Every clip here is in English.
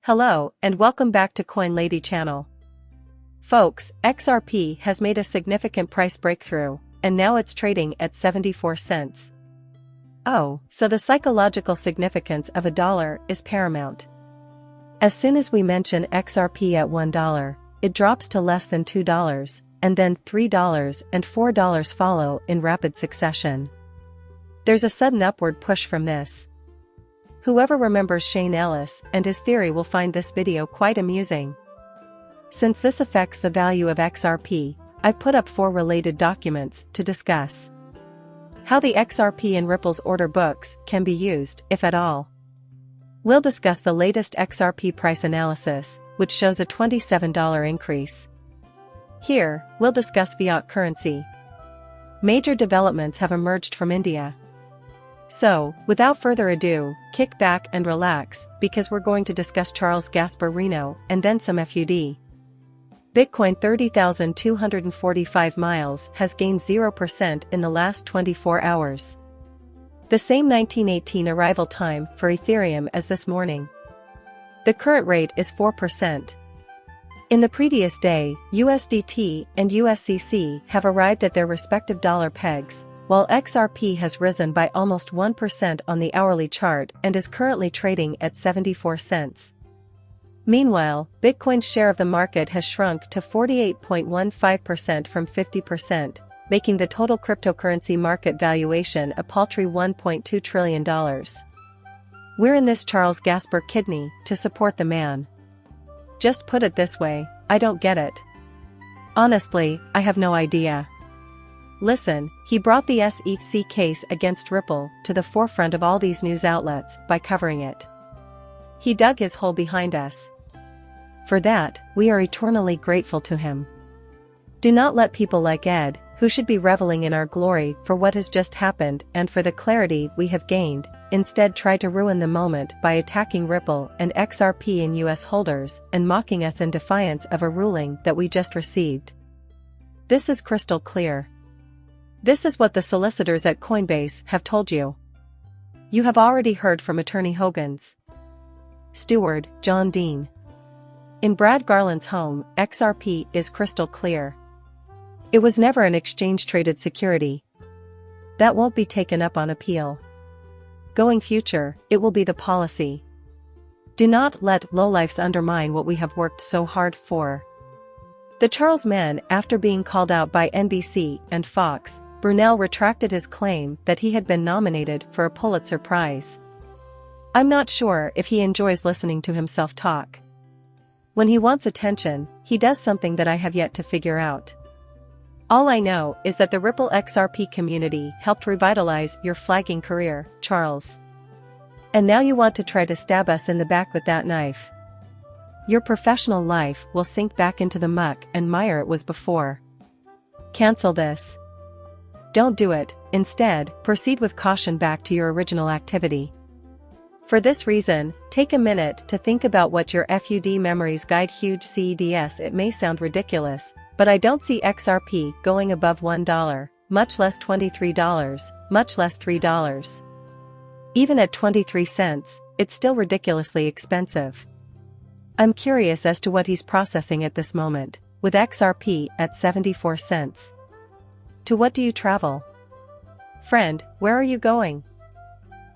Hello, and welcome back to Coin Lady channel. Folks, XRP has made a significant price breakthrough, and now it's trading at 74 cents. Oh, so the psychological significance of a dollar is paramount. As soon as we mention XRP at $1, it drops to less than $2, and then $3 and $4 follow in rapid succession. There's a sudden upward push from this. Whoever remembers Shane Ellis and his theory will find this video quite amusing. Since this affects the value of XRP, I've put up 4 related documents to discuss how the XRP and Ripple's order books can be used, if at all. We'll discuss the latest XRP price analysis, which shows a $27 increase. Here, we'll discuss fiat currency. Major developments have emerged from India. So, without further ado, kick back and relax, because we're going to discuss Charles Gasparino, and then some FUD. Bitcoin 30,245 miles has gained 0% in the last 24 hours. The same 1918 arrival time for Ethereum as this morning. The current rate is 4%. In the previous day, USDT and USCC have arrived at their respective dollar pegs, while XRP has risen by almost 1% on the hourly chart and is currently trading at 74 cents. Meanwhile, Bitcoin's share of the market has shrunk to 48.15% from 50%, making the total cryptocurrency market valuation a paltry $1.2 trillion. We're in this Charles Gaspar kidney to support the man. Just put it this way, I don't get it. Honestly, I have no idea. Listen, he brought the SEC case against Ripple to the forefront of all these news outlets by covering it. He dug his hole behind us. For that, we are eternally grateful to him. Do not let people like Ed, who should be reveling in our glory for what has just happened and for the clarity we have gained, instead try to ruin the moment by attacking Ripple and XRP and US holders and mocking us in defiance of a ruling that we just received. This is crystal clear. This is what the solicitors at Coinbase have told you. You have already heard from Attorney Hogan's steward, John Dean. In Brad Garland's home, XRP is crystal clear. It was never an exchange-traded security. That won't be taken up on appeal. Going future, it will be the policy. Do not let lowlifes undermine what we have worked so hard for. The Charles men, after being called out by NBC and Fox, Brunel retracted his claim that he had been nominated for a Pulitzer Prize. I'm not sure if he enjoys listening to himself talk. When he wants attention, he does something that I have yet to figure out. All I know is that the Ripple XRP community helped revitalize your flagging career, Charles. And now you want to try to stab us in the back with that knife. Your professional life will sink back into the muck and mire it was before. Cancel this. Don't do it. Instead, proceed with caution back to your original activity. For this reason, take a minute to think about what your FUD memories guide huge CEDS. It may sound ridiculous, but I don't see XRP going above $1, much less $23, much less $3. Even at 23 cents, it's still ridiculously expensive. I'm curious as to what he's processing at this moment, with XRP at 74 cents. To what do you travel? Friend, where are you going?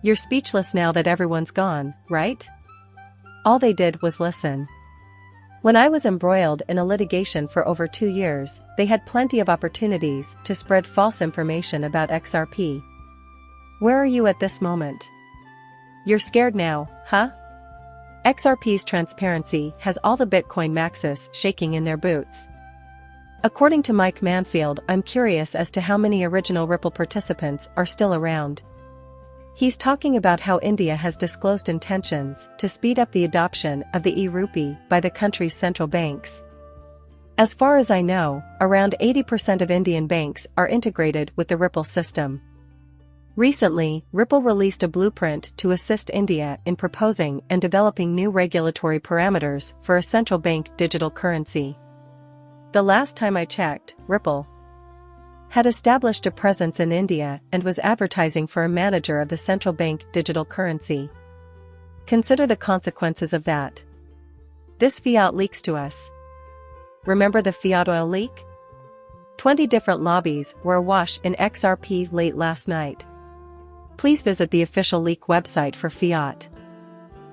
You're speechless now that everyone's gone, right? All they did was listen. When I was embroiled in a litigation for over 2 years, they had plenty of opportunities to spread false information about XRP. Where are you at this moment? You're scared now, huh? XRP's transparency has all the Bitcoin maxis shaking in their boots. According to Mike Manfield, I'm curious as to how many original Ripple participants are still around. He's talking about how India has disclosed intentions to speed up the adoption of the e-rupee by the country's central banks. As far as I know, around 80% of Indian banks are integrated with the Ripple system. Recently, Ripple released a blueprint to assist India in proposing and developing new regulatory parameters for a central bank digital currency. The last time I checked, Ripple had established a presence in India and was advertising for a manager of the central bank digital currency. Consider the consequences of that. this fiat leaks to us. Remember the fiat oil leak? 20 different lobbies were awash in XRP late last night. Please visit the official leak website for fiat.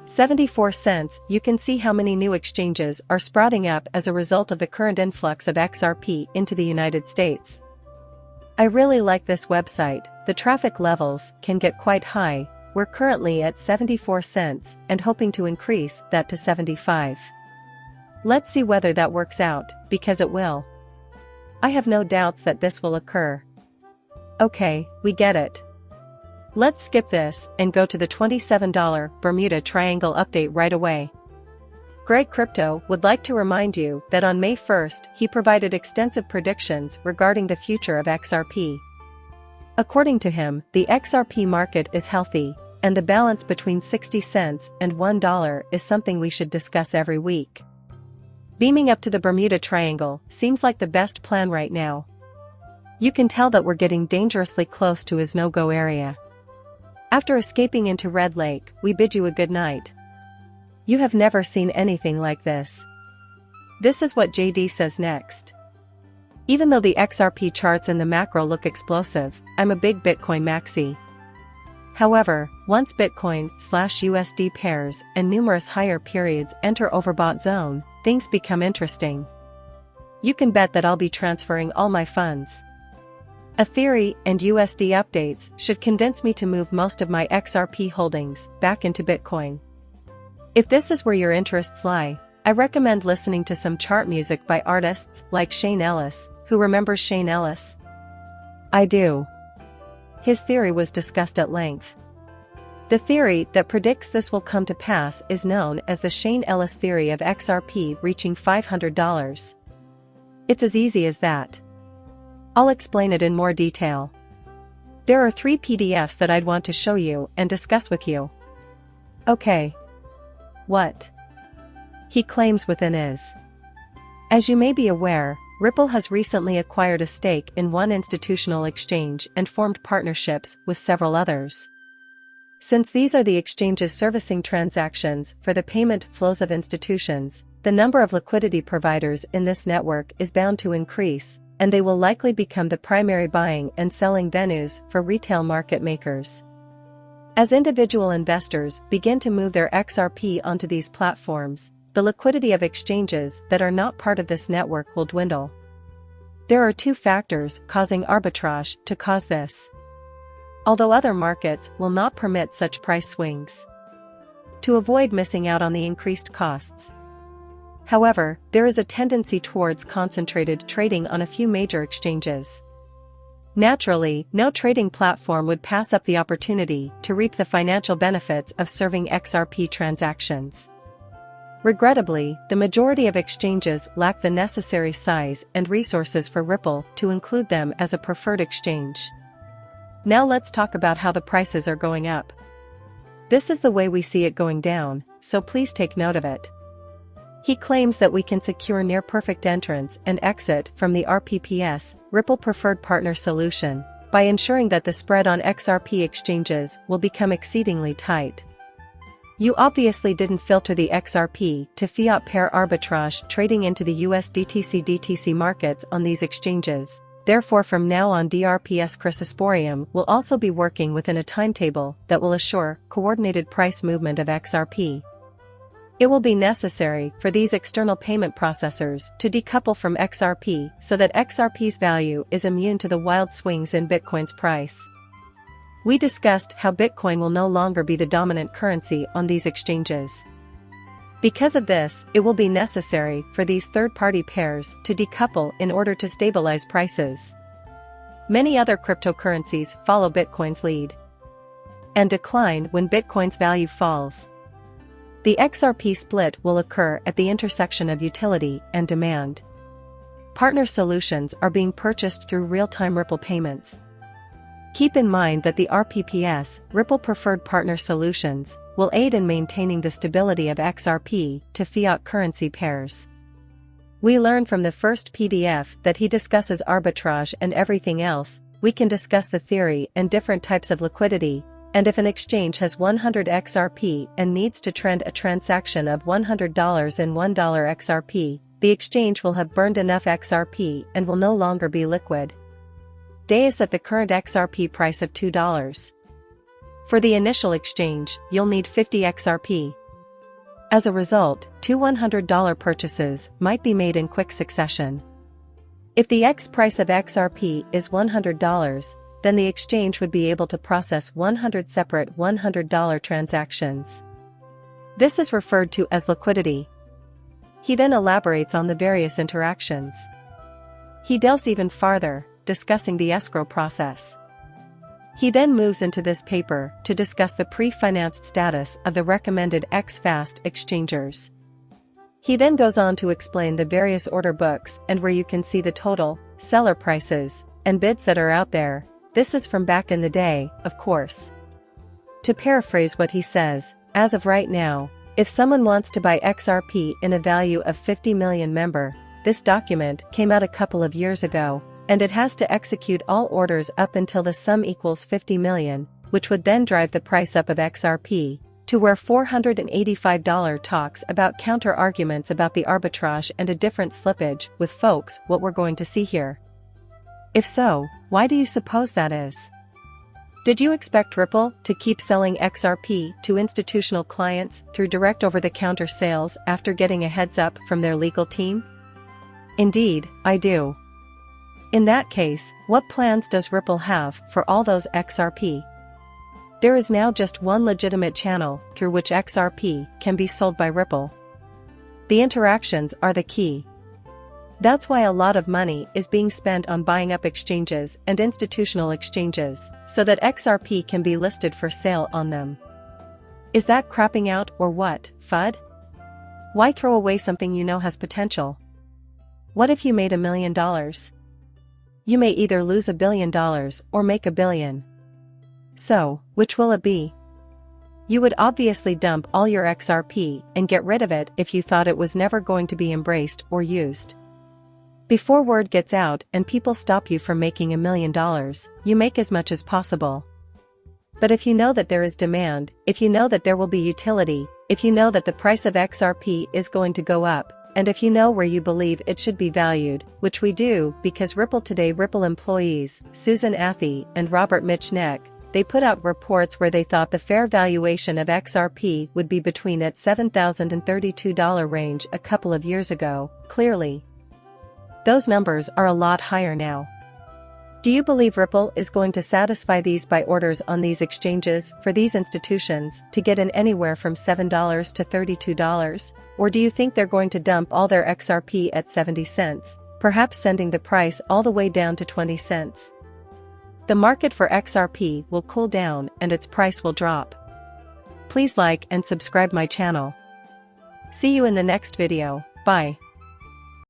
74 cents. You can see how many new exchanges are sprouting up as a result of the current influx of XRP into the United States. I really like this website. The traffic levels can get quite high. We're currently at 74 cents and hoping to increase that to 75. Let's see whether that works out, because it will. I have no doubts that this will occur. Okay, we get it. Let's skip this and go to the $27 Bermuda Triangle update right away. Greg Crypto would like to remind you that on May 1st he provided extensive predictions regarding the future of XRP. According to him, the XRP market is healthy, and the balance between 60 cents and $1 is something we should discuss every week. Beaming up to the Bermuda Triangle seems like the best plan right now. You can tell that we're getting dangerously close to his no-go area. After escaping into Red Lake, we bid you a good night. You have never seen anything like this. This is what JD says next. Even though the XRP charts and the macro look explosive, I'm a big Bitcoin maxi. However, once Bitcoin/USD pairs and numerous higher periods enter overbought zone, things become interesting. You can bet that I'll be transferring all my funds. Ethereum and USD updates should convince me to move most of my XRP holdings back into Bitcoin. If this is where your interests lie, I recommend listening to some chart music by artists like Shane Ellis. Who remembers Shane Ellis? I do. His theory was discussed at length. The theory that predicts this will come to pass is known as the Shane Ellis theory of XRP reaching $500. It's as easy as that. I'll explain it in more detail. There are 3 PDFs that I'd want to show you and discuss with you. Okay. What? He claims within is. As you may be aware, Ripple has recently acquired a stake in one institutional exchange and formed partnerships with several others. Since these are the exchanges servicing transactions for the payment flows of institutions, the number of liquidity providers in this network is bound to increase, and they will likely become the primary buying and selling venues for retail market makers. As individual investors begin to move their XRP onto these platforms, the liquidity of exchanges that are not part of this network will dwindle. There are 2 factors causing arbitrage to cause this. Although other markets will not permit such price swings. To avoid missing out on the increased costs. However, there is a tendency towards concentrated trading on a few major exchanges. Naturally, no trading platform would pass up the opportunity to reap the financial benefits of serving XRP transactions. Regrettably, the majority of exchanges lack the necessary size and resources for Ripple to include them as a preferred exchange. Now let's talk about how the prices are going up. This is the way we see it going down, so please take note of it. He claims that we can secure near-perfect entrance and exit from the RPPS, Ripple Preferred Partner Solution, by ensuring that the spread on XRP exchanges will become exceedingly tight. You obviously didn't filter the XRP to fiat pair arbitrage trading into the USDTC/DTC markets on these exchanges. Therefore, from now on, XRP CONSORTIUM will also be working within a timetable that will assure coordinated price movement of XRP. It will be necessary for these external payment processors to decouple from XRP so that XRP's value is immune to the wild swings in Bitcoin's price. We discussed how Bitcoin will no longer be the dominant currency on these exchanges. Because of this, it will be necessary for these third-party pairs to decouple in order to stabilize prices. Many other cryptocurrencies follow Bitcoin's lead and decline when Bitcoin's value falls. The XRP split will occur at the intersection of utility and demand. Partner solutions are being purchased through real-time Ripple payments. Keep in mind that the RPPS, Ripple Preferred Partner Solutions, will aid in maintaining the stability of XRP to fiat currency pairs. We learned from the first PDF that he discusses arbitrage and everything else. We can discuss the theory and different types of liquidity, And if an exchange has 100 XRP and needs to trend a transaction of $100 in $1 XRP, the exchange will have burned enough XRP and will no longer be liquid. Days at the current XRP price of $2. For the initial exchange, you'll need 50 XRP. As a result, two $100 purchases might be made in quick succession. If the X price of XRP is $100, then the exchange would be able to process 100 separate $100 transactions. This is referred to as liquidity. He then elaborates on the various interactions. He delves even farther, discussing the escrow process. He then moves into this paper to discuss the pre-financed status of the recommended X-Fast exchangers. He then goes on to explain the various order books and where you can see the total, seller prices, and bids that are out there. This is from back in the day, of course. To paraphrase what he says, as of right now, if someone wants to buy XRP in a value of 50 million this document came out a couple of years ago, and it has to execute all orders up until the sum equals 50 million, which would then drive the price up of XRP, to where $485 talks about counter-arguments about the arbitrage and a different slippage with folks what we're going to see here. If so, why do you suppose that is? Did you expect Ripple to keep selling XRP to institutional clients through direct over-the-counter sales after getting a heads-up from their legal team? Indeed, I do. In that case, what plans does Ripple have for all those XRP? There is now just one legitimate channel through which XRP can be sold by Ripple. The interactions are the key. That's why a lot of money is being spent on buying up exchanges and institutional exchanges, so that XRP can be listed for sale on them. Is that crapping out or what, FUD? Why throw away something you know has potential? What if you made $1 million? You may either lose $1 billion or make $1 billion. So, which will it be? You would obviously dump all your XRP and get rid of it if you thought it was never going to be embraced or used. Before word gets out and people stop you from making $1 million, you make as much as possible. But if you know that there is demand, if you know that there will be utility, if you know that the price of XRP is going to go up, and if you know where you believe it should be valued, which we do because Ripple employees, Susan Athey and Robert Mitchell, they put out reports where they thought the fair valuation of XRP would be between at $7,000 and $32 range a couple of years ago. Clearly, those numbers are a lot higher now. Do you believe Ripple is going to satisfy these buy orders on these exchanges for these institutions to get in anywhere from $7 to $32? Or do you think they're going to dump all their XRP at 70 cents, perhaps sending the price all the way down to 20 cents? The market for XRP will cool down and its price will drop. Please like and subscribe my channel. See you in the next video. Bye.